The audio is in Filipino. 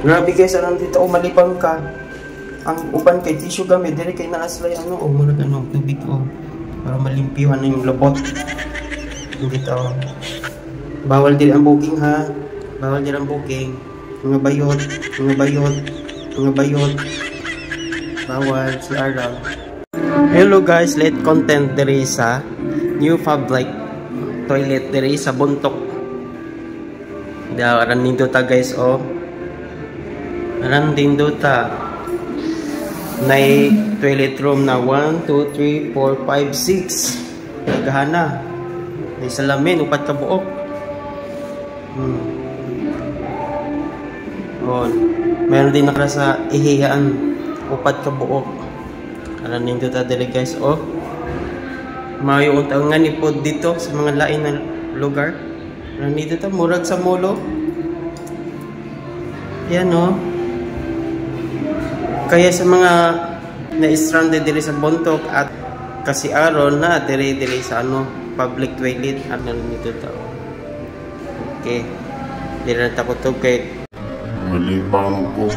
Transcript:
Grabe guys, alam dito o malibang ka. Ang uban kay tissue gamit dire kay naaslay ano o muna ano tubig o para malimpyuhan na yung lobot. Dito. Bawal din ang booking ha. Bawal din ang booking. Mga bayot, mga bayot, mga bayot. Bawal si Araw. Hello guys, late content diri sa new public toilet diri sa Bontok. Daw nindot ta guys oh. Nindot ta. Nay toilet room na 1 2 3 4 5 6. Naghana. May salamin upat ka buok. Oh, meron din nakara sa ihiyaan upat ka buok. Alam nindot ta diri guys oh. Mayo untangan ipod dito sa mga lain na lugar. Nandito ta murag sa molo. Yan oh. Kaya sa mga na-stranded diri sa Bontok at kasi aron na diri sa ano public toilet at nandito ta. Okay. Diri ta ko to kay malibang ko.